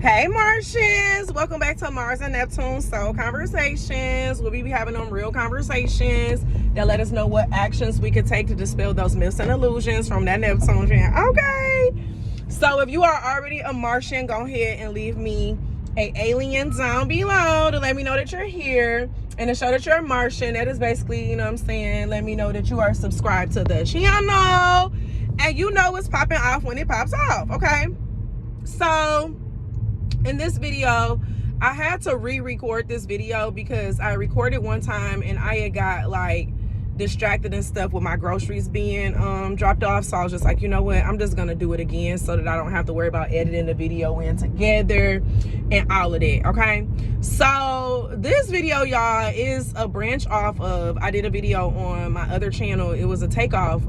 Hey Martians, welcome back to Mars and Neptune Soul Conversations. We'll be having them real conversations that let us know what actions we could take to dispel those myths and illusions from that Neptune. Okay, so if you are already a Martian, go ahead and leave me a alien down below to let me know that you're here and to show that you're a Martian. That is basically, you know what I'm saying, let me know that you are subscribed to the channel and you know it's popping off when it pops off. Okay, so in this video, I had to re-record this video because I recorded one time and I had got like distracted and stuff with my groceries being dropped off. So I was just like, you know what, I'm just gonna do it again so that I don't have to worry about editing the video in together and all of that. Okay, so this video, y'all, is a branch off of, I did a video on my other channel. It was a takeoff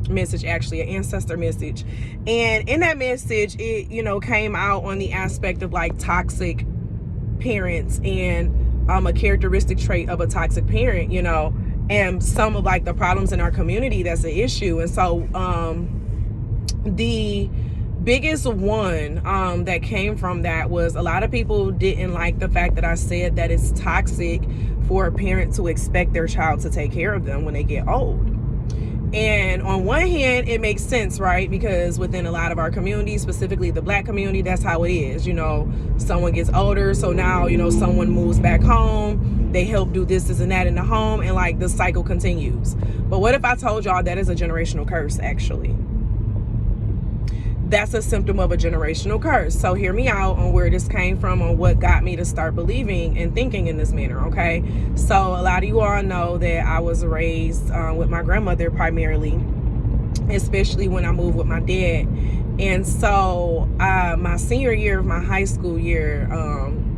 message, actually an ancestor message, and in that message it, you know, came out on the aspect of like toxic parents and a characteristic trait of a toxic parent, you know, and some of like the problems in our community that's an issue. And so the biggest one that came from that was a lot of people didn't like the fact that I said that it's toxic for a parent to expect their child to take care of them when they get old. And on one hand, it makes sense, right? Because within a lot of our communities, specifically the Black community, that's how it is. You know, someone gets older, so now, you know, someone moves back home, they help do this and that in the home, and like the cycle continues. But what if I told y'all that is a generational curse, actually? That's a symptom of a generational curse. So hear me out on where this came from, on what got me to start believing and thinking in this manner, okay? So a lot of you all know that I was raised with my grandmother primarily, especially when I moved with my dad. And so my senior year of my high school year,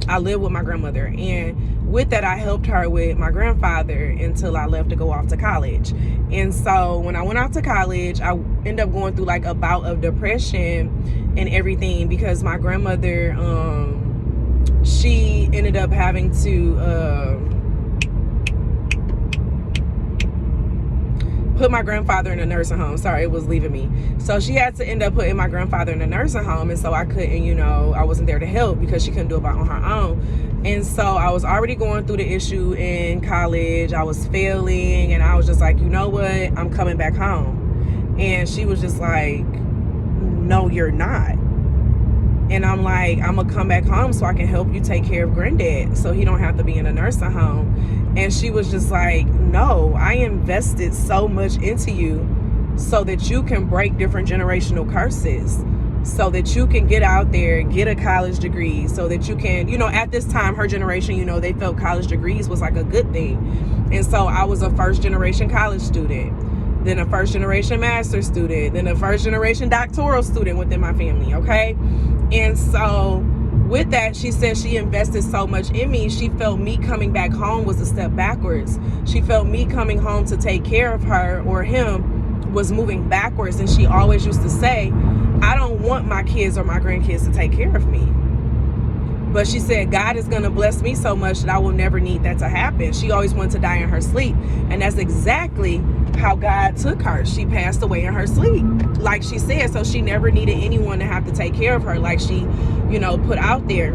I lived with my grandmother. And with that, I helped her with my grandfather until I left to go off to college. And so when I went off to college, I ended up going through like a bout of depression and everything because my grandmother, she ended up having to put my grandfather in a nursing home. Sorry, it was leaving me. So she had to end up putting my grandfather in a nursing home. And so I couldn't, you know, I wasn't there to help because she couldn't do it on her own. And so I was already going through the issue in college. I was failing and I was just like, you know what, I'm coming back home. And she was just like, no, you're not. And I'm like, I'm gonna come back home so I can help you take care of granddad so he don't have to be in a nursing home. And she was just like, no, I invested so much into you so that you can break different generational curses, so that you can get out there, get a college degree, so that you can, you know, at this time, her generation, you know, they felt college degrees was like a good thing. And so I was a first generation college student, then a first generation master's student, then a first generation doctoral student within my family, okay? And so with that, she said she invested so much in me. She felt me coming back home was a step backwards. She felt me coming home to take care of her or him was moving backwards. And she always used to say, I don't want my kids or my grandkids to take care of me. But she said, God is going to bless me so much that I will never need that to happen. She always wanted to die in her sleep. And that's exactly how God took her. She passed away in her sleep, like she said. So she never needed anyone to have to take care of her, like she, you know, put out there.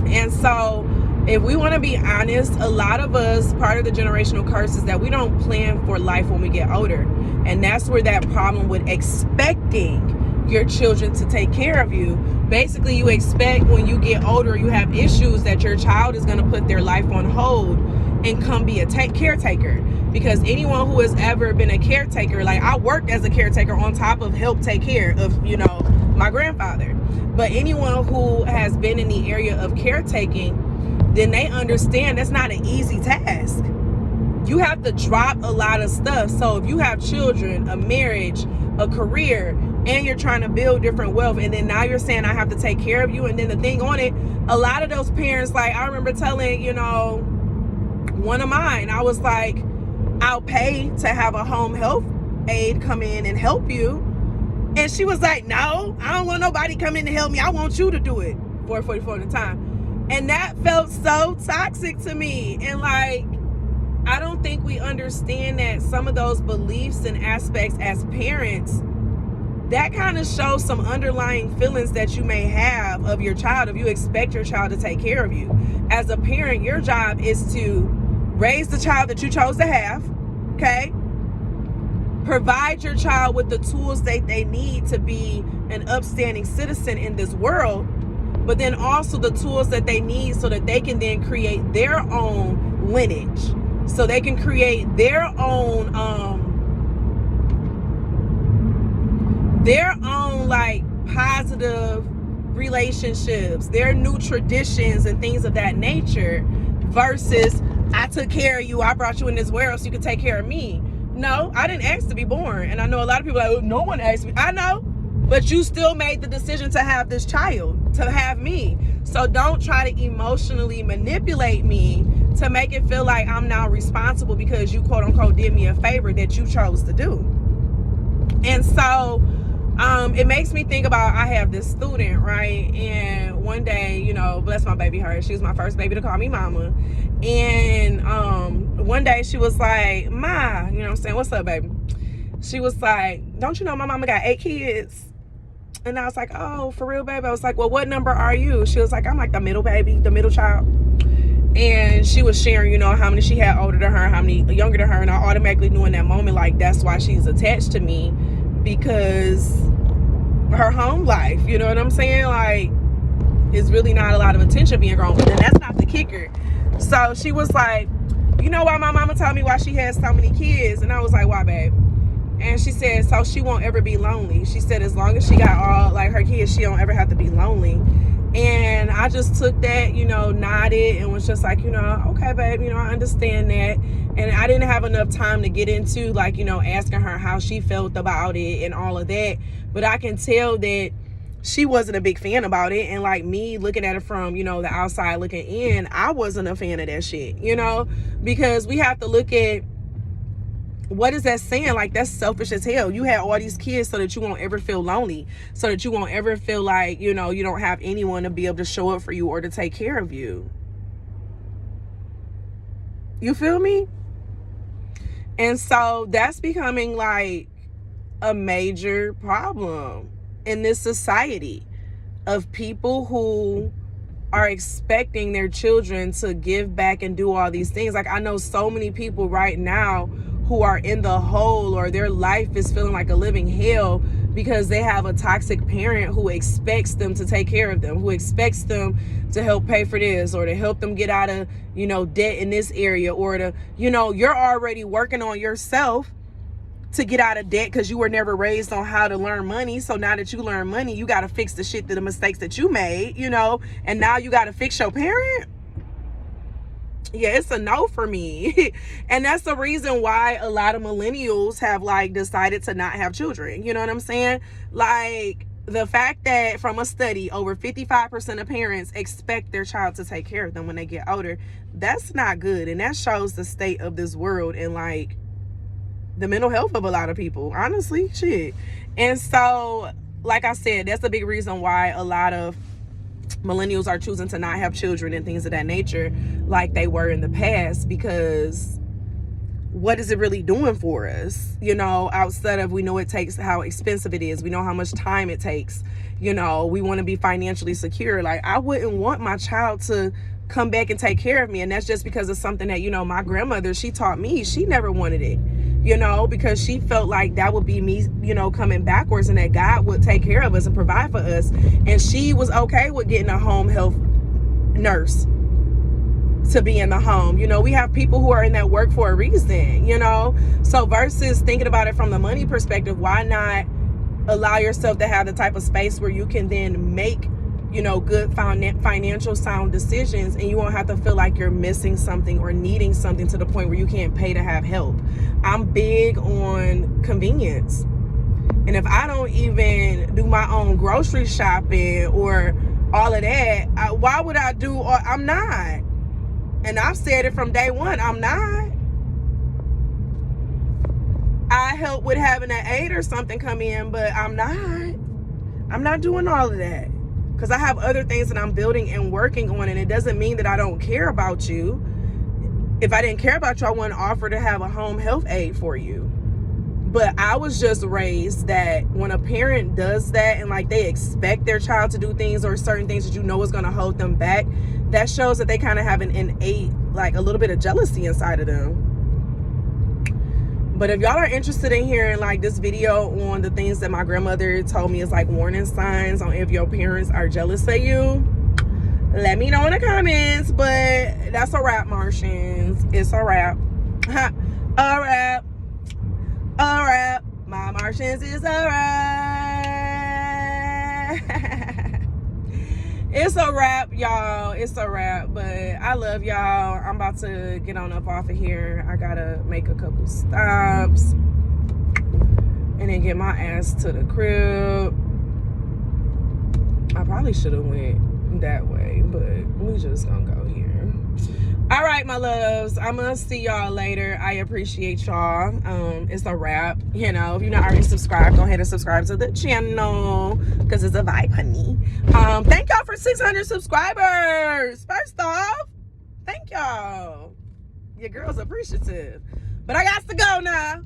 And so if we want to be honest, a lot of us, part of the generational curse is that we don't plan for life when we get older. And that's where that problem with expecting your children to take care of you. Basically, you expect when you get older, you have issues, that your child is going to put their life on hold and come be a caretaker. Because anyone who has ever been a caretaker, like I worked as a caretaker on top of help take care of, you know, my grandfather. But anyone who has been in the area of caretaking, then they understand that's not an easy task. You have to drop a lot of stuff. So if you have children, a marriage, a career, and you're trying to build different wealth, and then now you're saying I have to take care of you, and then the thing on it, a lot of those parents, like I remember telling, you know, one of mine, I was like, I'll pay to have a home health aide come in and help you. And she was like, no, I don't want nobody come in to help me. I want you to do it. 4:44 at the time. And that felt so toxic to me. And like, I don't think we understand that some of those beliefs and aspects as parents that kind of shows some underlying feelings that you may have of your child if you expect your child to take care of you. As a parent, your job is to raise the child that you chose to have, okay? Provide your child with the tools that they need to be an upstanding citizen in this world, but then also the tools that they need so that they can then create their own lineage, so they can create their own like positive relationships, their new traditions and things of that nature, versus I took care of you, I brought you in this world so you could take care of me. No, I didn't ask to be born. And I know a lot of people are like, oh, no one asked me. I know, but you still made the decision to have this child, to have me. So don't try to emotionally manipulate me to make it feel like I'm now responsible because you quote unquote did me a favor that you chose to do. And so it makes me think about, I have this student, right? And one day, you know, bless my baby heart, she was my first baby to call me mama. And one day she was like, Ma, you know what I'm saying? What's up, baby? She was like, don't you know my mama got 8 kids? And I was like, oh, for real, baby? I was like, well, what number are you? She was like, I'm like the middle baby, the middle child. And she was sharing, you know, how many she had older than her, how many younger than her. And I automatically knew in that moment, like, that's why she's attached to me, because her home life, you know what I'm saying? Like, it's really not a lot of attention being grown. But then that's not the kicker. So she was like, you know why my mama told me why she had so many kids? And I was like, why, babe? And she said, so she won't ever be lonely. She said, as long as she got all, like, her kids, she don't ever have to be lonely. And I just took that, you know, nodded and was just like, you know, okay, babe, you know, I understand that. And I didn't have enough time to get into, like, you know, asking her how she felt about it and all of that. But I can tell that she wasn't a big fan about it. And like me looking at it from, you know, the outside looking in, I wasn't a fan of that shit, you know, because we have to look at, what is that saying? Like, that's selfish as hell. You had all these kids so that you won't ever feel lonely, so that you won't ever feel like, you know, you don't have anyone to be able to show up for you or to take care of you. You feel me? And so that's becoming like a major problem in this society of people who are expecting their children to give back and do all these things. Like, I know so many people right now who are in the hole, or their life is feeling like a living hell because they have a toxic parent who expects them to take care of them, who expects them to help pay for this, or to help them get out of, you know, debt in this area, or to, you know, you're already working on yourself to get out of debt because you were never raised on how to learn money. So now that you learn money, you got to fix the shit, the mistakes that you made, you know, and now you got to fix your parent. Yeah, it's a no for me. And that's the reason why a lot of millennials have like decided to not have children. You know what I'm saying? Like, the fact that from a study, over 55% of parents expect their child to take care of them when they get older, that's not good. And that shows the state of this world and like the mental health of a lot of people, honestly, shit. And so, like I said, that's a big reason why a lot of millennials are choosing to not have children and things of that nature like they were in the past, because what is it really doing for us? You know, outside of, we know it takes, how expensive it is, we know how much time it takes, you know, we want to be financially secure. Like, I wouldn't want my child to come back and take care of me, and that's just because of something that, you know, my grandmother, she taught me. She never wanted it, you know, because she felt like that would be me, you know, coming backwards, and that God would take care of us and provide for us. And she was okay with getting a home health nurse to be in the home. You know, we have people who are in that work for a reason, you know. So versus thinking about it from the money perspective, why not allow yourself to have the type of space where you can then make, you know, good financial sound decisions, and you won't have to feel like you're missing something or needing something to the point where you can't pay to have help. I'm big on convenience. And if I don't even do my own grocery shopping or all of that, why would I do? I'm not. And I've said it from day one, I'm not. I help with having an aide or something come in, but I'm not doing all of that, because I have other things that I'm building and working on. And it doesn't mean that I don't care about you. If I didn't care about you, I wouldn't offer to have a home health aide for you. But I was just raised that when a parent does that and like they expect their child to do things or certain things that you know is going to hold them back, that shows that they kind of have an innate, like a little bit of jealousy inside of them. But if y'all are interested in hearing like this video on the things that my grandmother told me is like warning signs on if your parents are jealous of you, let me know in the comments. But that's a wrap, Martians. It's a wrap. A wrap. A wrap. My Martians is a wrap. It's a wrap, y'all. It's a wrap. But I love y'all. I'm about to get on up off of here. I gotta make a couple stops and then get my ass to the crib. I probably should have went that way, but we just gonna go here. All right, my loves, I'm gonna see y'all later. I appreciate y'all. It's a wrap. You know, if you're not already subscribed, go ahead and subscribe to the channel because it's a vibe, honey. Thank y'all for 600 subscribers. First off, thank y'all. Your girl's appreciative. But I got to go now.